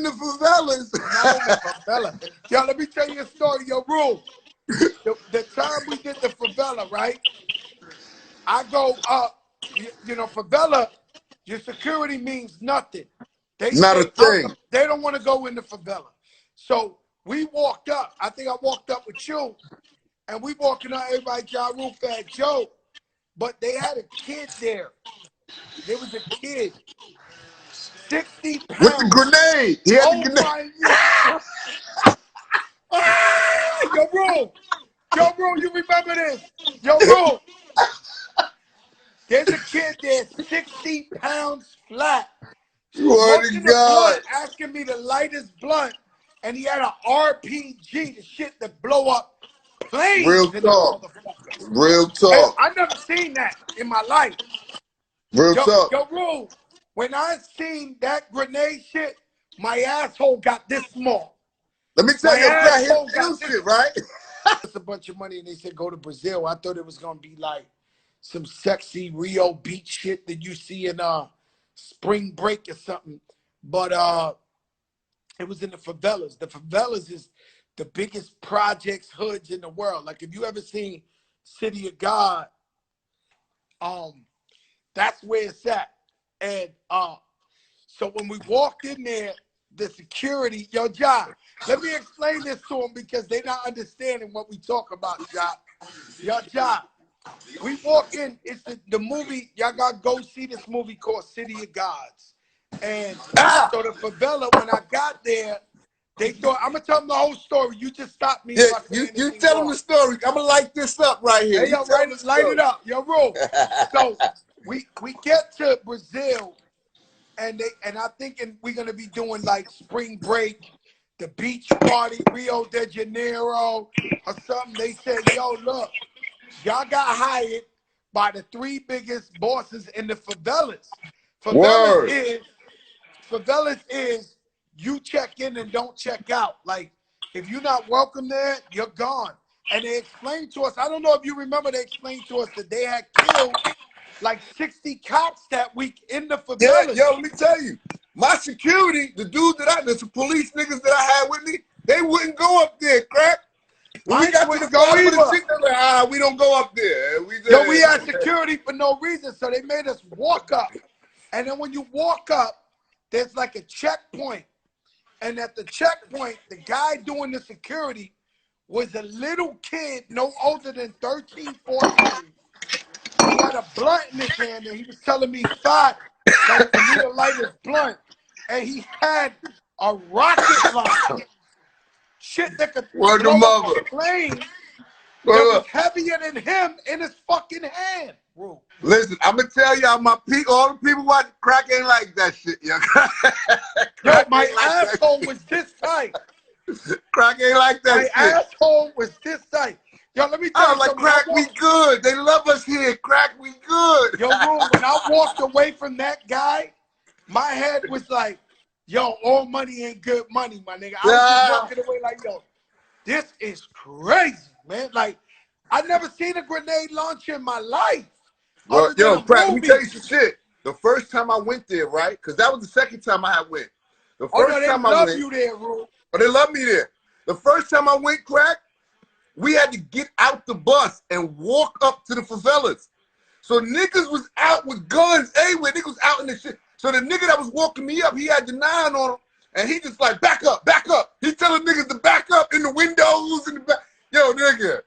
the favelas. Not in the favela. Yo, let me tell you a story. Yo, Rule. The time we did the favela, right? I go up, you know, favela, your security means nothing. They Not a say thing. they don't want to go in the favela. So we walked up. I think I walked up with you, and we walking up, everybody, Ja Rule, Fat Joe. But they had a kid there. There was a kid, 60 With the pounds. grenade. He had the Oh grenade. my God. Yo, bro, you remember this? Yo, bro, there's a kid there, 60 pounds flat, Swear to smoking the God. blunt, asking me to light his blunt, and he had an RPG, the shit that blow up planes Real in that talk. motherfucker. Real Hey, talk. I never seen that in my life. Real talk. Yo, Rule, when I seen that grenade shit, my asshole got this small. Let me tell My you, crack asshole his got ill this. shit, right? It's a bunch of money, and they said go to Brazil. I thought it was gonna be like some sexy Rio Beach shit that you see in Spring Break or something. But it was in the favelas. The favelas is the biggest projects hoods in the world. Like if you ever seen City of God, that's where it's at. And so when we walked in there, the security, yo, Ja, let me explain this to them because they're not understanding what we talk about, Ja. Yo, Ja, we walk in, it's the movie, y'all gotta go see this movie called City of Gods. And so the favela, when I got there, they thought, I'm gonna tell them the whole story. You just stop me Yeah, if I say you anything tell wrong. him the story. I'm gonna light this up right here. Hey, You yo, tell him the light story. it up. Yo, Rule. So we get to Brazil, and I thinking we're gonna be doing like spring break, the beach party, Rio de Janeiro, or something. They said, yo, look, y'all got hired by the three biggest bosses in the favelas. Word. Favelas is you check in and don't check out. Like if you're not welcome there, you're gone. And they explained to us, I don't know if you remember, they explained to us that they had killed like 60 cops that week in the Yeah, favelas. yo, let me tell you. My security, the dude the police niggas that I had with me, they wouldn't go up there, crack. When we Mine got to the wouldn't go bottom of the either. shit, they're like, we don't go up there. We Yo, we said, had security for no reason, so they made us walk up. And then when you walk up, there's like a checkpoint. And at the checkpoint, the guy doing the security was a little kid, no older than 13, 14. He had a blunt in his hand, and he was telling me, "Thought, like for me to light his blunt." And he had a rocket launcher, shit that could word to blow up mother. a plane that Word was up. heavier than him in his fucking hand, bro. Listen, I'm gonna tell y'all, all the people watching, crack ain't like that shit, yo. Yo, Crack my ain't like asshole that was this tight. shit. Crack ain't like that My shit. asshole was this tight. Yo, let me I tell you was like, something. When I crack, we walked, good. They love us here. Crack, we good. yo, Rule, when I walked away from that guy, my head was like, yo, all money ain't good money, my nigga. I was just Yeah. walking away like, yo, this is crazy, man. Like, I never seen a grenade launcher in my life Well, other than yo, a crack, let me tell movie. you some shit. The first time I went there, right? Because that was the second time I had went. The Oh, no, first they time I love went, you there, Rule. but they love me there. The first time I went, crack, we had to get out the bus and walk up to the favelas. So niggas was out with guns anyway. Niggas was out in the shit. So the nigga that was walking me up, he had the 9 on him, and he just like, back up, back up. He telling niggas to back up in the windows, in the back. Yo, nigga,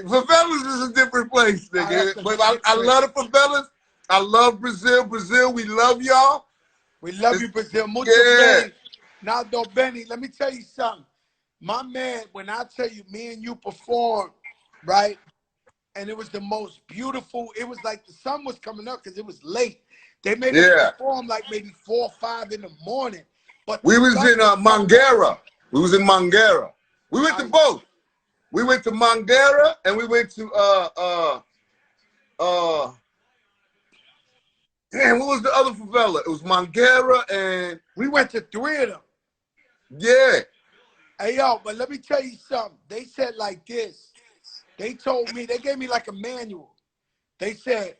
favelas is a different place, nigga. But I love the favelas. I love Brazil. Brazil, we love y'all. We love you, Brazil. Mucho Yeah. bene. Naldo Benny, let me tell you something. My man, when I tell you, me and you performed, right? And it was the most beautiful. It was like the sun was coming up because it was late. They made us perform like maybe 4 or 5 in the morning. But We was in Mangera. We was in Mangera. We went to both. We went to Mangera and we went to damn, what was the other favela? It was Mangera and we went to 3 of them. Yeah. Hey yo, but let me tell you something. They said like this. They told me, they gave me like a manual. They said,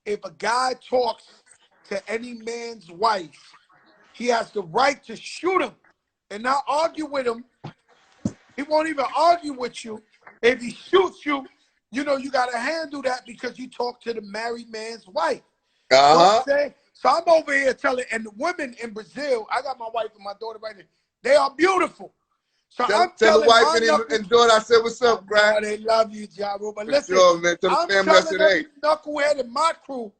if a guy talks to any man's wife, he has the right to shoot him and not argue with him. He won't even argue with you. If he shoots you, you know you got to handle that because you talk to the married man's wife. Uh-huh. So I'm over here telling, and the women in Brazil, I got my wife and my daughter right there. They are beautiful. So I'm tell the telling wife my and daughter I said, what's up, Crack? they love you, Ja Rule. But listen, sure, man. Tell the I'm family I telling said, every hey. knucklehead in my crew,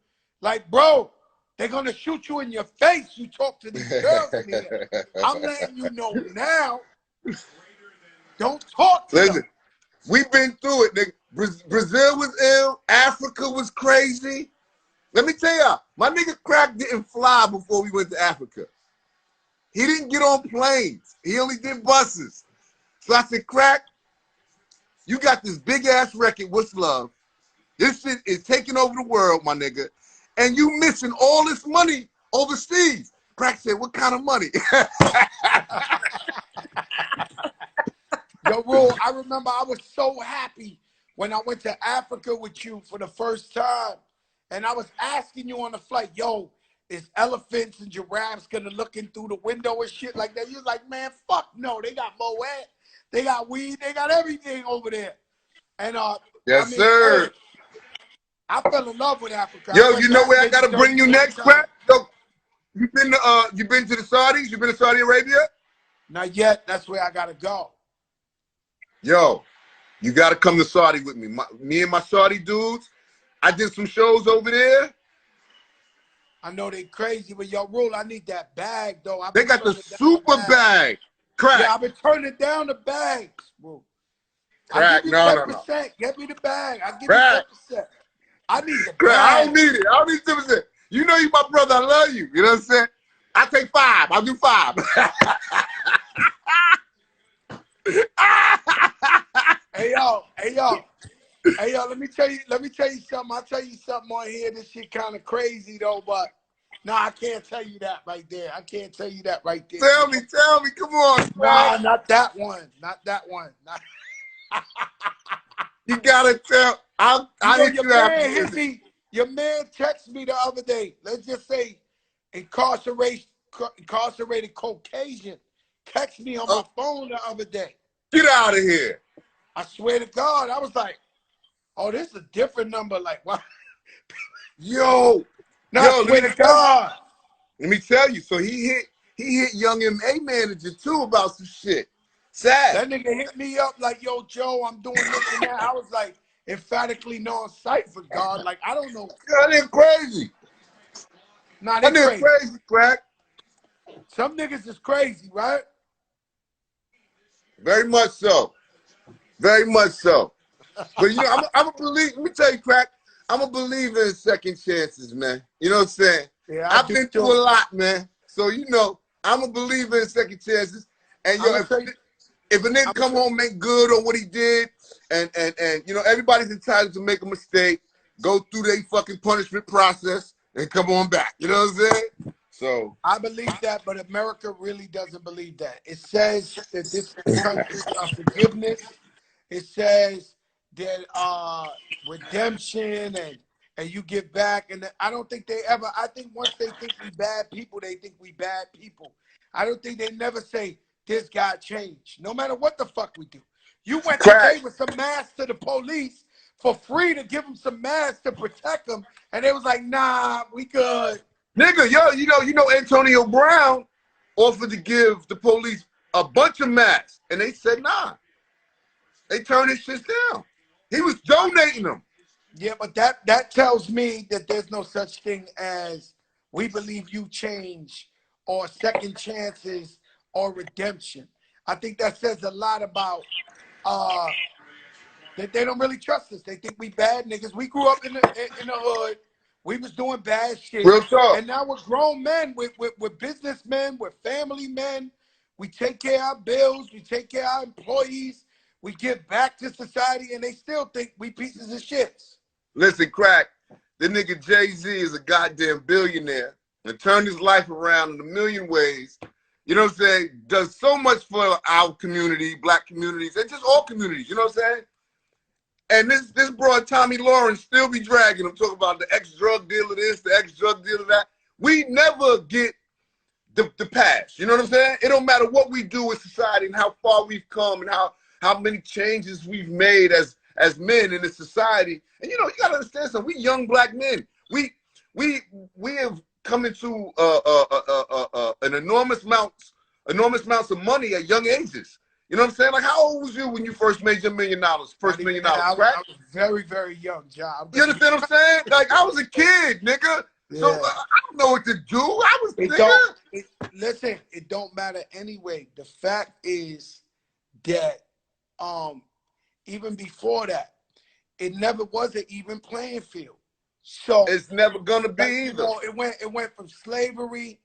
like, bro, they're going to shoot you in your face. You talk to these girls in here. I'm letting you know now. Don't talk to them. We've been through it, nigga. Brazil was ill. Africa was crazy. Let me tell y'all, my nigga Crack didn't fly before we went to Africa. He didn't get on planes. He only did buses. So I said, Crack, you got this big-ass record, What's Love? This shit is taking over the world, my nigga. And you missing all this money overseas. Crack said, what kind of money? Yo, Rule, I remember I was so happy when I went to Africa with you for the first time. And I was asking you on the flight, yo, is elephants and giraffes gonna looking through the window and shit like that? You was like, man, fuck no. They got Moet, they got weed, they got everything over there. And yes, sir. Hey, I fell in love with Africa. Yo, you know where I gotta bring you next, Crack? Yo, you been to the Saudis? You been to Saudi Arabia? Not yet. That's where I gotta go. Yo, you gotta come to Saudi with me. Me and my Saudi dudes, I did some shows over there. I know they crazy, but yo, Rule, I need that bag though. They got the super bag. Crack. Yeah, I've been turning down the bags, bro. Crack, no. Get me the bag. I give Crack. you 10%. I need the Crack, bag. I don't need it. I don't need 10%. You know you my brother. I love you. You know what I'm saying? I take 5. I'll do 5. Hey yo, let me tell you something. I'll tell you something on here. This shit kind of crazy though, but no, I can't tell you that right there. I can't tell you that right there. Tell me, come on. Nah, not that one. Not that one. You gotta tell. Your man texted me the other day. Let's just say incarcerated Caucasian texted me on my phone the other day. Get out of here. I swear to God, I was like, oh, this is a different number. Like, what? Yo, I swear to God. Let me tell you. So he hit Young M.A. manager too about some shit. Sad. That nigga hit me up like, yo, Joe, I'm doing this and that. I was like, emphatically non-cipher, God. Like, I don't know. That nigga crazy. Nah, they crazy, Crack. Some niggas is crazy, right? Very much so. Very much so. But, you know, I'm a believer. Let me tell you, Crack, I'm a believer in second chances, man. You know what I'm saying? Yeah, I've been through a lot, man. So, you know, I'm a believer in second chances. And, yo, if a nigga come home, make good on what he did, and you know, everybody's entitled to make a mistake, go through their fucking punishment process, and come on back. You know what I'm saying? So I believe that, but America really doesn't believe that. It says that this country is forgiveness. It says that redemption and you give back. And I don't think they ever. I think once they think we bad people, they think we bad people. I don't think they never say this guy changed. No matter what the fuck we do. You went today with some masks to the police for free to give them some masks to protect them, and they was like, nah, we good. Nigga, yo, you know Antonio Brown offered to give the police a bunch of masks, and they said nah. They turned his shit down. He was donating them. Yeah, but that tells me that there's no such thing as we believe you change or second chances or redemption. I think that says a lot about that they don't really trust us. They think we bad niggas. We grew up in the hood. We was doing bad shit. Real talk. And now we're grown men, we're businessmen, we're family men. We take care of our bills. We take care of our employees. We give back to society, and they still think we pieces of shit. Listen, Crack, the nigga Jay-Z is a goddamn billionaire and turned his life around in a million ways. You know what I'm saying? Does so much for our community, black communities, and just all communities. You know what I'm saying? And this broad Tommy Lawrence still be dragging him, talking about the ex-drug dealer this, the ex-drug dealer that. We never get the past. You know what I'm saying? It don't matter what we do in society and how far we've come and how many changes we've made as men in this society. And you know, you gotta understand something. We young black men. We have come into an enormous amounts of money at young ages. You know what I'm saying? Like, how old was you when you first made your $1 million? First $1 million, right? I was very, very young, John. You understand what I'm saying? Like, I was a kid, nigga. Yeah. So I don't know what to do. I was listen, it don't matter anyway. The fact is that even before that, it never was an even playing field. So it's never gonna be either. You know, it went from slavery,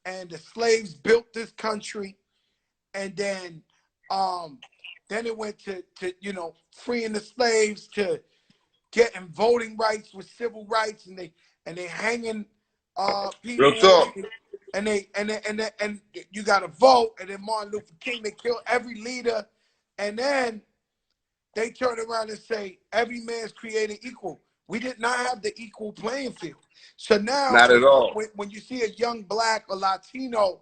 and the slaves built this country, and then it went to you know, freeing the slaves, to getting voting rights with civil rights, and they hanging people. Real talk. And you got to vote, and then Martin Luther King, they killed every leader, and then they turn around and say every man's created equal. We did not have the equal playing field. So now, not at all. When you see a young black or Latino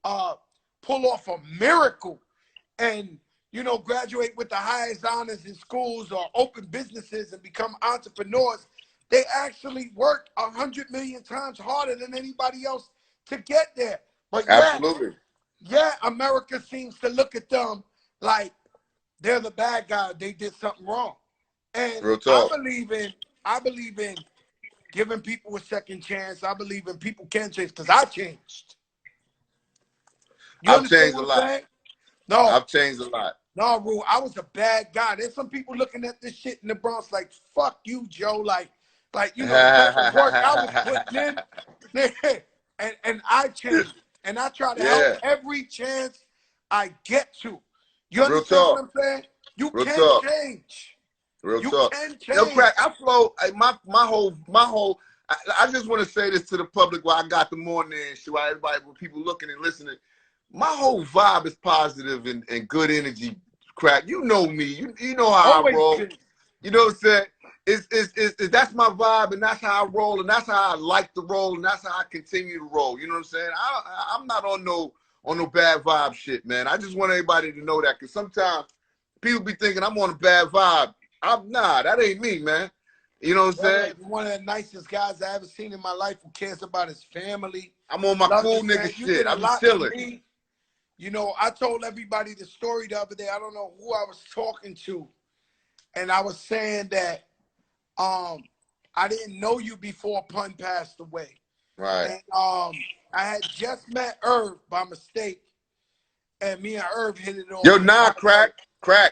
pull off a miracle and, you know, graduate with the highest honors in schools or open businesses and become entrepreneurs, they actually work 100 million times harder than anybody else to get there. But absolutely, America seems to look at them like they're the bad guy. They did something wrong. And real talk. I believe in giving people a second chance. I believe in people can change, because I changed. I've changed a lot. No, I've changed a lot. No, Rue, I was a bad guy. There's some people looking at this shit in the Bronx like, fuck you, Joe. Like you know, the work I was putting in. and I changed. And I try to help every chance I get to. You understand what I'm saying? You can change. Real talk. Yo, Crack, I flow. My whole. I just want to say this to the public while I got the morning and shit, while everybody, when people looking and listening. My whole vibe is positive and good energy, Crack. You know me. You know how I roll. You know what I'm saying? It's that's my vibe, and that's how I roll, and that's how I like to roll, and that's how I continue to roll. You know what I'm saying? I'm not on no bad vibe shit, man. I just want everybody to know that, because sometimes people be thinking I'm on a bad vibe. Nah, that ain't me, man. You know what I'm saying? You're one of the nicest guys I ever seen in my life, who cares about his family. I'm on my cool nigga shit. I'm chilling. You know, I told everybody the story the other day. I don't know who I was talking to, and I was saying that I didn't know you before Pun passed away. Right. And I had just met Irv by mistake, and me and Irv hit it off. Yo, nah, Crack,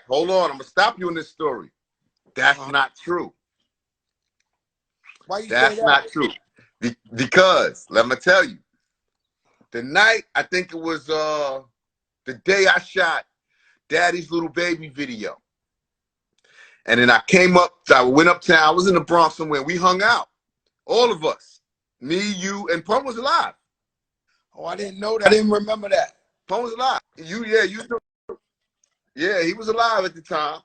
hold on. I'm gonna stop you in this story. That's not true. Why you That's say that? not true. Because let me tell you, the night, I think it was the day I shot Daddy's Little Baby video. And then I came up, I went uptown, I was in the Bronx somewhere, we hung out. All of us. Me, you, and Pun was alive. Oh, I didn't know that. I didn't remember that. Pun was alive. You know. Yeah, he was alive at the time.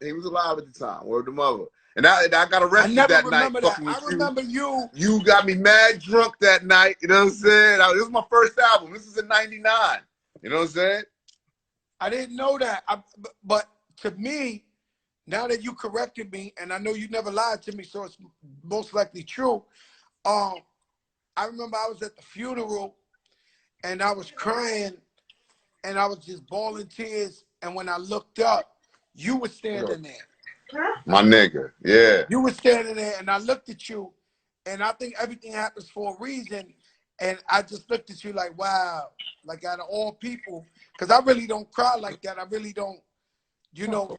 Word to mother. And I got arrested that night. I remember you. You got me mad drunk that night. You know what I'm saying? This was my first album. This is in '99. You know what I'm saying? I didn't know that. But to me, now that you corrected me, and I know you never lied to me, so it's most likely true. I remember I was at the funeral, and I was crying, and I was just bawling tears. And when I looked up, you were standing there. My nigga, yeah. You were standing there, and I looked at you, and I think everything happens for a reason. And I just looked at you like, wow, like out of all people, because I really don't cry like that. I really don't, you know,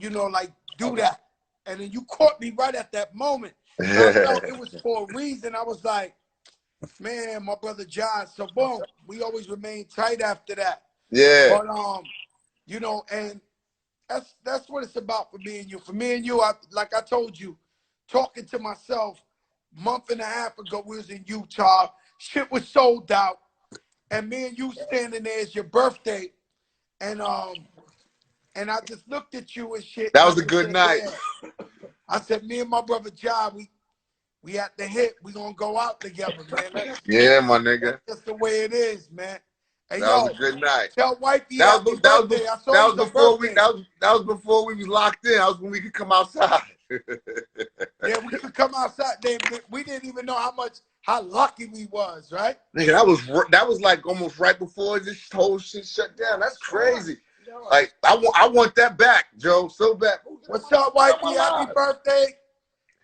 like do that. And then you caught me right at that moment. I felt it was for a reason. I was like, man, my brother John. So boom, we always remained tight after that. Yeah. But you know, and that's what it's about for me and you. For me and you, like I told you, talking to myself a month and a half ago, we was in Utah. Shit was sold out. And me and you standing there, it's your birthday. And I just looked at you and shit. That was a good night. Yeah. I said, me and my brother John, We at the hit. We gonna go out together, man. Yeah, my nigga. That's just the way it is, man. Hey, That was a good night. Tell Wifey happy birthday. I saw it was before birthday. that was before we was locked in. That was when we could come outside. Yeah, we could come outside. We didn't even know how lucky we was, right? Nigga, that was like almost right before this whole shit shut down. That's crazy. Like I want that back, Joe, so bad. What's up, Wifey? Happy birthday.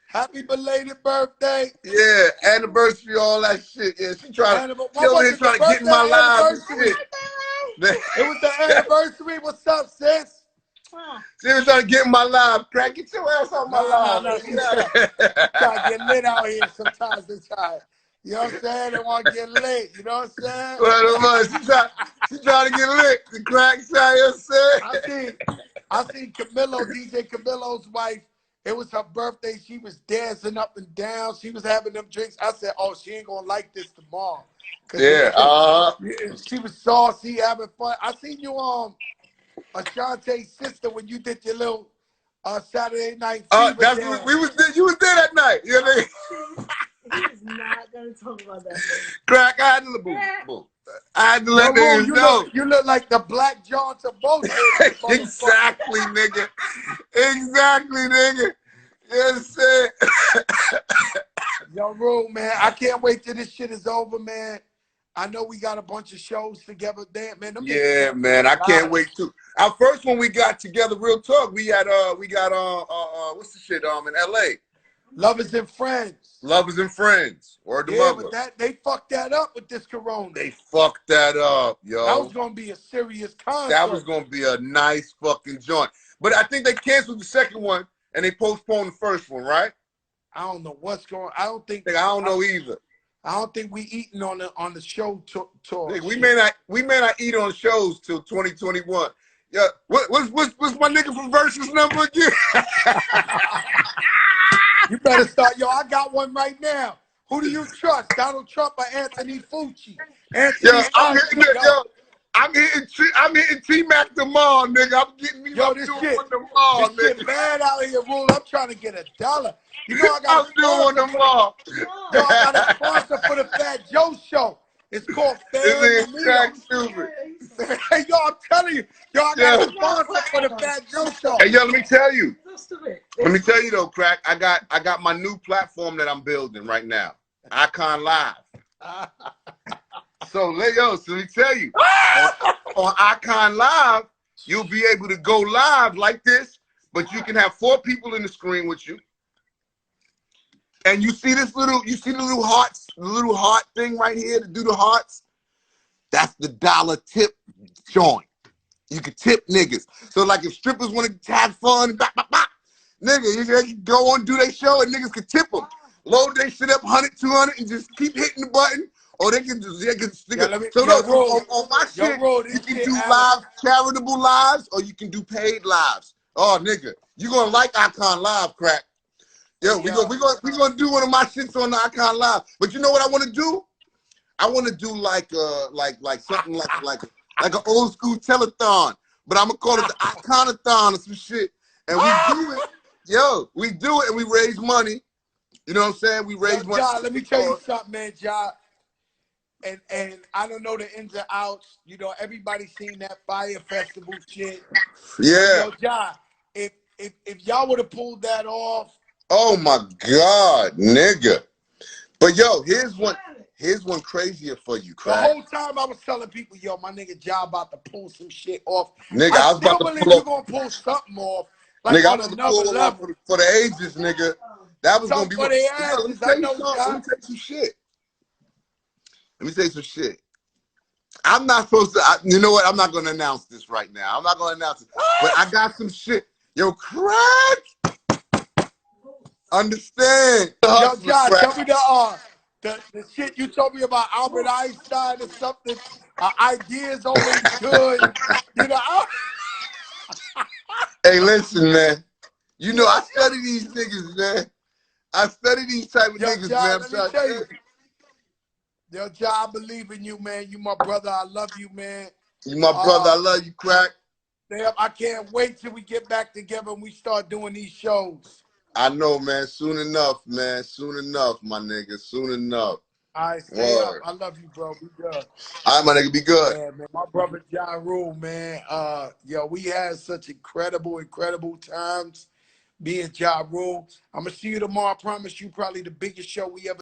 Happy belated birthday. Yeah, anniversary, all that shit. Yeah, she trying to get in my live and shit. It was the anniversary. What's up, sis? She was trying to get in my live. Crack, get your ass on my live. No, she's trying to get lit out here sometimes. You know what I'm saying? They want to get lit. You know what I'm saying? Well, she trying to get lit. The crack side, you know what I'm saying? I seen Camilo, DJ Camilo's wife. It was her birthday. She was dancing up and down. She was having them drinks. I said, oh, she ain't going to like this tomorrow. Yeah. She was saucy, having fun. I seen you Ashante's sister when you did your little Saturday night. You was there that night. You know what I mean? He's not going to talk about that. Crack, I had to let niggas know. You look like the Black John to both. Exactly, nigga. Exactly, nigga. Yes, sir. Yo, Rue, man, I can't wait till this shit is over, man. I know we got a bunch of shows together there, man. Yeah, man, I can't wait too. Our first one we got together, real talk. We got what's the shit in LA? Lovers and Friends. Lovers and Friends. Or the mother. But they fucked that up with this corona. They fucked that up, yo. That was gonna be a serious concert. That was gonna be a nice fucking joint. But I think they canceled the second one and they postponed the first one, right? I don't know what's going. I don't know either. I don't think we eating on the show tour. We may not eat on shows till 2021. Yeah, what's my nigga from Versus number again? You better start, yo. I got one right now. Who do you trust, Donald Trump or Anthony Fauci? I'm hitting T-Mac tomorrow, nigga. I'm getting me this shit bad out here, Rule. I'm trying to get $1. You know I got tomorrow. Yo, I got a sponsor for the Fat Joe show. It's called Crack stupid. Hey, yo, I'm telling you. Yo, I got a sponsor for the Fat Joe show. Hey, yo, let me tell you. Let me tell you though, Crack. I got my new platform that I'm building right now. Icon Live. So let me tell you. on Icon Live, you'll be able to go live like this, but you can have 4 people in the screen with you. And you see the little hearts, the little heart thing right here to do the hearts? That's the $1 tip joint. You can tip niggas. So like if strippers want to have fun, nigga, you can go on do their show and niggas can tip them. Load their shit up 100, 200 and just keep hitting the button. Or they can on my shit, you can do live charitable lives or you can do paid lives. Oh nigga, you gonna like Icon Live, Crack. Yo, we gonna do one of my shits on the Icon Live. But you know what I want to do? I want to do like something like an old school telethon. But I'm gonna call it the Iconathon or some shit. And we do it. Yo, we do it and we raise money. You know what I'm saying? We raise money. Ja, let me tell you something, man, Ja. And I don't know the ins and outs. You know, everybody's seen that Fire Festival shit. Yeah. Yo, Ja, if y'all would have pulled that off. Oh my God, nigga. But yo, here's one crazier for you, Crack. The whole time I was telling people, yo, my nigga Ja about to pull some shit off. Nigga, I was about to pull you're gonna pull something off. Like nigga, I was another level. For the ages, nigga. That was gonna be for the asses. Let me tell you shit. Let me tell you some shit. I'm not supposed to, you know what? I'm not gonna announce this right now. I'm not gonna announce it. But I got some shit. Yo, Crack. Understand. Yo, John, tell me the shit you told me about Albert Einstein or something. Ideas always good. You know. Hey, listen, man. You know I study these niggas, man. I study these type of niggas, John, man. Let me tell you. Yo, John, I believe in you, man. You my brother. I love you, man. You my brother. I love you, Crack. Damn, I can't wait till we get back together and we start doing these shows. I know, man. Soon enough, man. Soon enough, my nigga. Soon enough. All right, stay up. Word. I love you, bro. Be good. All right, my nigga. Be good. Yeah, man. My brother Ja Rule, man. Yo, we had such incredible times being Ja Rule. I'm gonna see you tomorrow. I promise you, probably the biggest show we ever